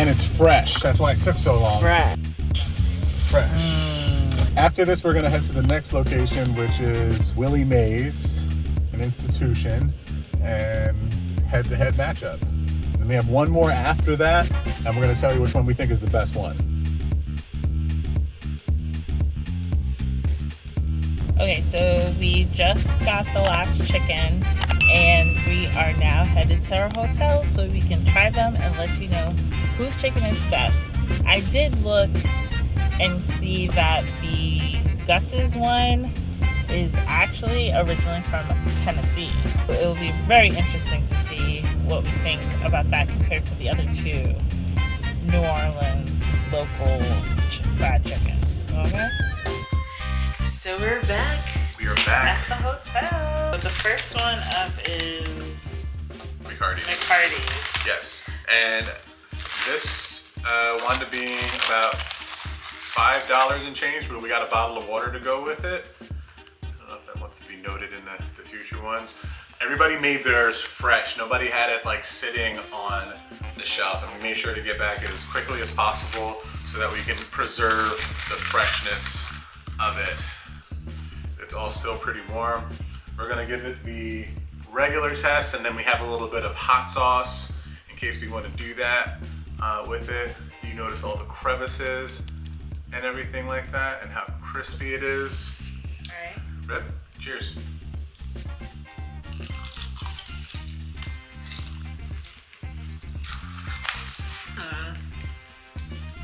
And it's fresh. That's why it took so long. Fresh. After this, we're gonna head to the next location, which is Willie Mays, an institution, and head-to-head matchup. And we have one more after that, and we're gonna tell you which one we think is the best one. Okay, so we just got the last chicken, and we are now headed to our hotel so we can try them and let you know whose chicken is the best. I did look and see that the Gus's one is actually originally from Tennessee. It will be very interesting to see what we think about that compared to the other two New Orleans local fried chicken. Okay? So we're back. We are back at the hotel. The first one up is McCarty's. Yes, and this wound up being about $5 and change, but we got a bottle of water to go with it. I don't know if that wants to be noted in the future ones. Everybody made theirs fresh. Nobody had it like sitting on the shelf, and we made sure to get back as quickly as possible so that we can preserve the freshness of it. It's all still pretty warm. We're gonna give it the regular test, and then we have a little bit of hot sauce in case we want to do that with it. You notice all the crevices and everything like that, and how crispy it is. All right. Ready? Cheers.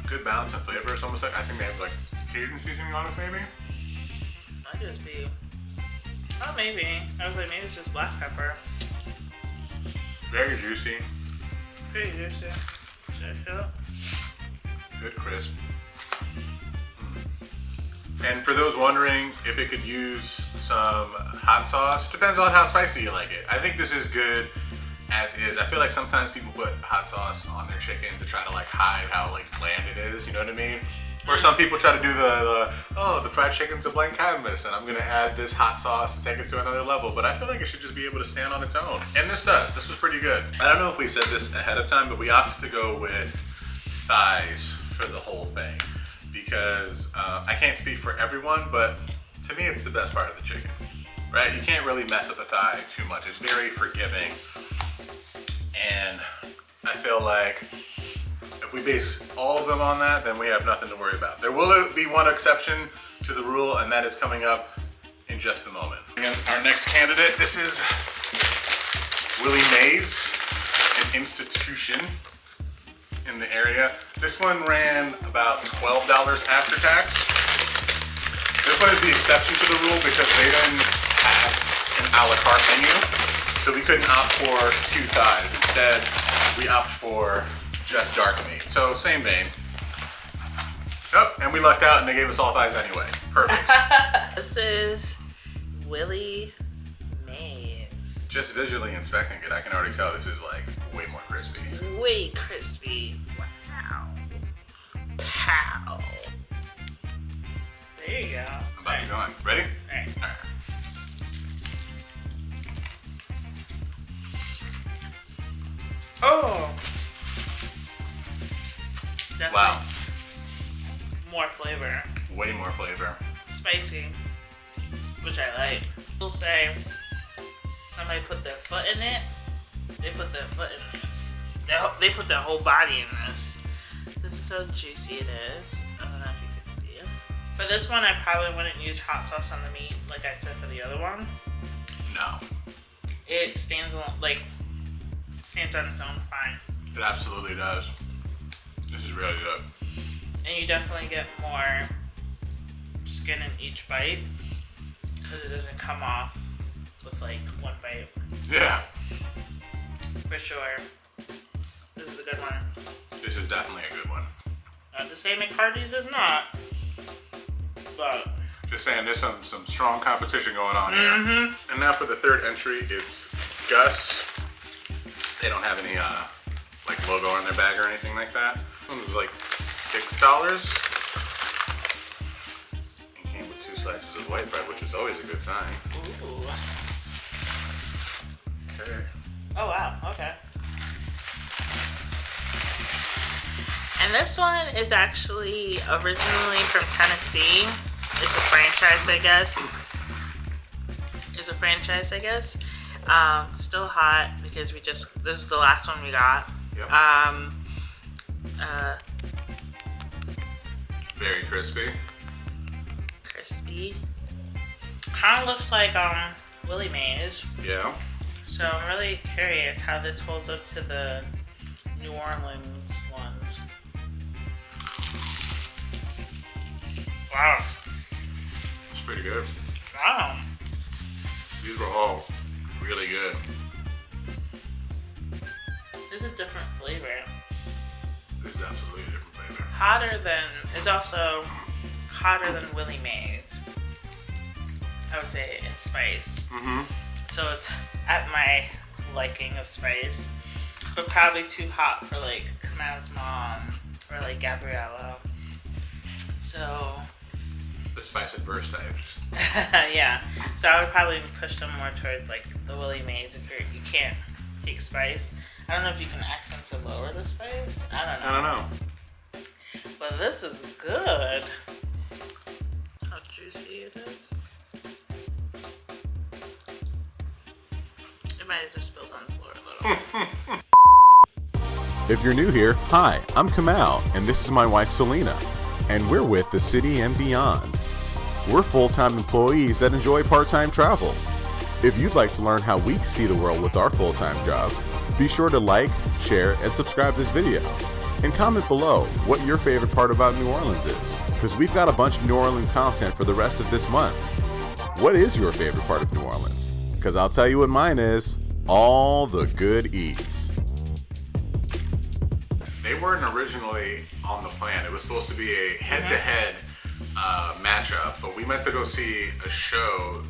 Good balance of flavor. It's almost like, I think they have like Cajun seasoning on this, maybe? Might just be. Oh, maybe. I was like, maybe it's just black pepper. Very juicy. Pretty juicy. Sure. Good crisp. And for those wondering if it could use some hot sauce, depends on how spicy you like it. I think this is good as is. I feel like sometimes people put hot sauce on their chicken to try to like hide how like bland it is, you know what I mean? Or some people try to do the fried chicken's a blank canvas and I'm gonna add this hot sauce to take it to another level, but I feel like it should just be able to stand on its own. And this does. This was pretty good. I don't know if we said this ahead of time, but we opted to go with thighs for the whole thing because I can't speak for everyone, but to me it's the best part of the chicken, right? You can't really mess up a thigh too much. It's very forgiving, and I feel like if we base all of them on that, then we have nothing to worry about. There will be one exception to the rule, and that is coming up in just a moment. And our next candidate, this is Willie Mays, an institution in the area. This one ran about $12 after tax. This one is the exception to the rule because they didn't have an a la carte menu, so we couldn't opt for 2 thighs. Instead, we opt for just dark meat. So same vein. Oh, and we lucked out and they gave us all thighs anyway. Perfect. This is Willie Mays. Just visually inspecting it, I can already tell this is like way more crispy. Way crispy. Wow. Pow. There you go. I'm about to be going. Ready? All right. All right. Oh. Definitely Wow. more flavor. Way more flavor. Spicy, which I like. We'll say somebody put their foot in it. They put their foot in this. They put their whole body in this. This is how juicy it is. I don't know if you can see it. For this one, I probably wouldn't use hot sauce on the meat like I said for the other one. No. It stands on stands on its own fine. It absolutely does. This is really good. And you definitely get more skin in each bite because it doesn't come off with like one bite. Yeah. For sure. This is a good one. This is definitely a good one. Not to say McCarty's is not, but Just saying, there's some strong competition going on here. And now for the third entry, it's Gus. They don't have any like logo on their bag or anything like that. This one was like $6. It came with 2 slices of white bread, which is always a good sign. ooh. Okay. Oh wow, okay. And this one is actually originally from Tennessee. It's a franchise, I guess. Still hot because this is the last one we got. Yep. Very crispy. Kind of looks like Willie Mays. Yeah. So I'm really curious how this holds up to the New Orleans ones. Wow. It's pretty good. Wow. These were all really good. This is a different flavor. This is absolutely a different flavor. It's also hotter than Willie Mays. I would say in spice. Mm-hmm. So it's at my liking of spice, but probably too hot for like Kamal's mom or like Gabriella. So The spice adverse types. yeah. So I would probably push them more towards like the Willie Mays if you can't take spice. I don't know if you can ask them to lower the spice. I don't know. But this is good. How juicy it is. It might have just spilled on the floor a little. If you're new here, hi, I'm Kamal, and this is my wife Selena, and we're with The City and Beyond. We're full-time employees that enjoy part-time travel. If you'd like to learn how we see the world with our full-time job, be sure to like, share, and subscribe this video. And comment below what your favorite part about New Orleans is, because we've got a bunch of New Orleans content for the rest of this month. What is your favorite part of New Orleans? Because I'll tell you what mine is, all the good eats. They weren't originally on the plan. It was supposed to be a head-to-head matchup, but we meant to go see a show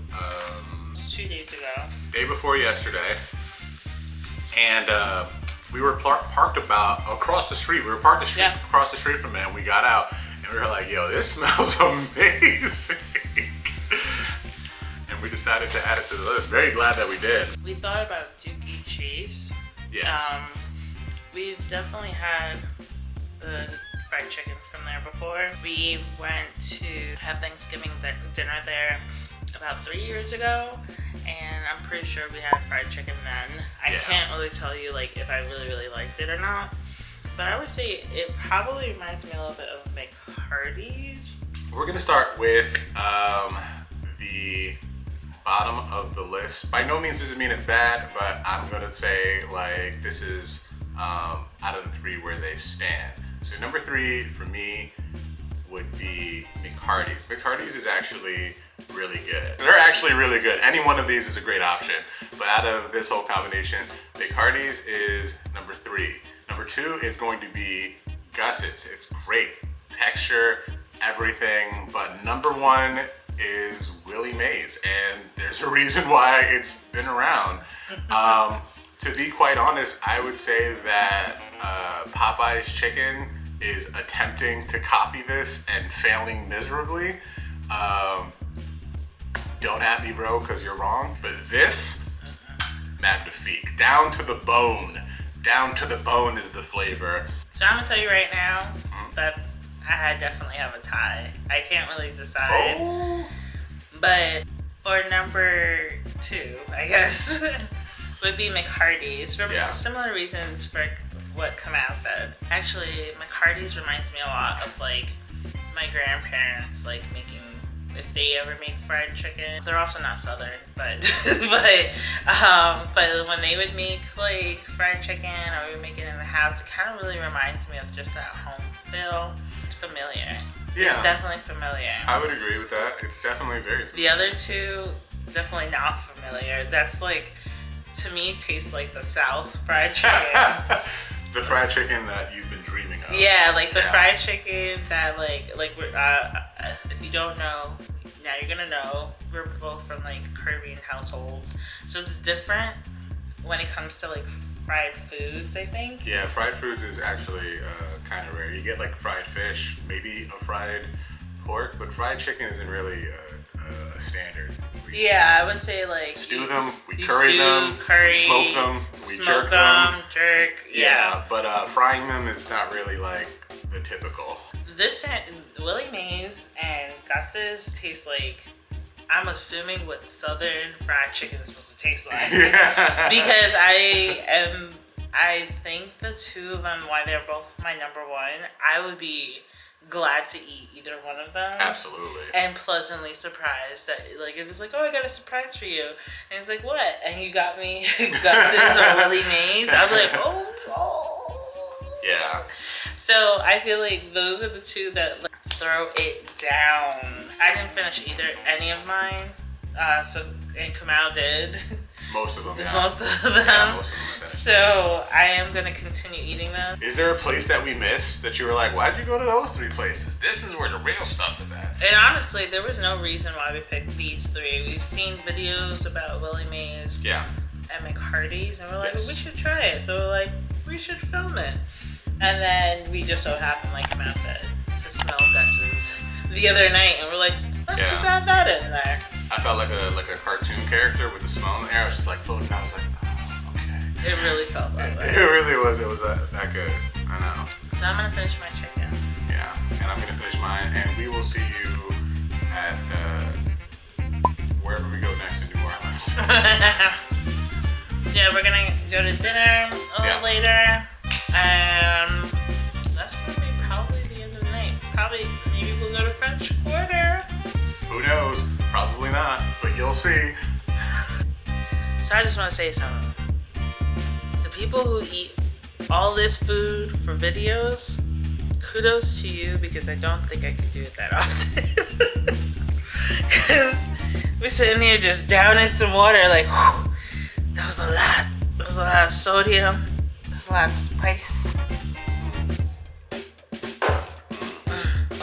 2 days ago. day before yesterday, and we were parked about across the street. We were parked across the street from them. We got out, and we were like, "Yo, this smells amazing!" And we decided to add it to the list. Very glad that we did. We thought about Dookie Chase. Yes. We've definitely had the fried chicken from there before. We went to have Thanksgiving dinner there about 3 years ago, and I'm pretty sure we had fried chicken then. I can't really tell you like if I really liked it or not, but I would say it probably reminds me a little bit of McCarty's. We're gonna start with the bottom of the list. By no means does it mean it's bad, but I'm gonna say like this is out of the three where they stand. So number 3 for me would be McCarty's. McCarty's is actually really good. They're actually really good. Any one of these is a great option, but out of this whole combination, McCarty's is number 3. Number 2 is going to be Gus's. It's great. Texture, everything, but number 1 is Willie Mays, and there's a reason why it's been around. To be quite honest, I would say that Poboys chicken is attempting to copy this and failing miserably. Don't at me, bro, because you're wrong. But this, magnifique. Down to the bone. Down to the bone is the flavor. So I'm gonna tell you right now that I definitely have a tie. I can't really decide. Oh. But for number 2, I guess, would be McCarty's for similar reasons for what Kamal said. Actually, McCarty's reminds me a lot of like my grandparents like making, if they ever make fried chicken. They're also not Southern, but but when they would make like fried chicken or we would make it in the house, it kind of really reminds me of just that home feel. It's familiar. Yeah. It's definitely familiar. I would agree with that. It's definitely very familiar. The other 2, definitely not familiar. That's like, to me, tastes like the South fried chicken. The fried chicken that you've been dreaming of. Yeah, like the fried chicken that if you don't know, now you're gonna know. We're both from like Caribbean households, so it's different when it comes to like fried foods, I think. Yeah, fried foods is actually kind of rare. You get like fried fish, maybe a fried pork, but fried chicken isn't really a standard. Yeah, I would say like stew them, we curry them, we smoke them, we jerk them. Yeah. But frying them is not really like the typical. This Willie Mays and Gus's taste like, I'm assuming what Southern fried chicken is supposed to taste like. Because I think the two of them, why they're both my number one, I would be glad to eat either one of them. Absolutely. And pleasantly surprised that, like, it was like, oh, I got a surprise for you. And it's like, what? And you got me Gus's or Willie Mays. I'd be like, oh. Yeah. So I feel like those are the two that like, throw it down. I didn't finish any of mine. And Kamau did. Most of them, yeah. Most of them. Yeah, most of them I finished. So I am going to continue eating them. Is there a place that we missed that you were like, why'd you go to those 3 places? This is where the real stuff is at. And honestly, there was no reason why we picked these 3. We've seen videos about Willie Mays Yeah. and McCarty's, and we're like, Yes. we should try it. So we're like, we should film it. And then we just so happened, like Kamau said, to smell Gus's the other night, and we're like, let's just add that in there. I felt like a cartoon character with the smell in the air. I was just like floating. I was like, oh, okay. It really felt that way. It really was. It was that good. I know. So I'm gonna finish my chicken. Yeah, and I'm gonna finish mine, and we will see you at wherever we go next in New Orleans. Yeah, we're gonna go to dinner a little later, and that's probably the end of the night. Maybe we'll go to French Quarter. Who knows? Probably not, but you'll see. So I just want to say something. The people who eat all this food for videos, kudos to you, because I don't think I could do it that often. Because we're sitting here just downing some water, like, whew, that was a lot. That was a lot of sodium. That was a lot of spice.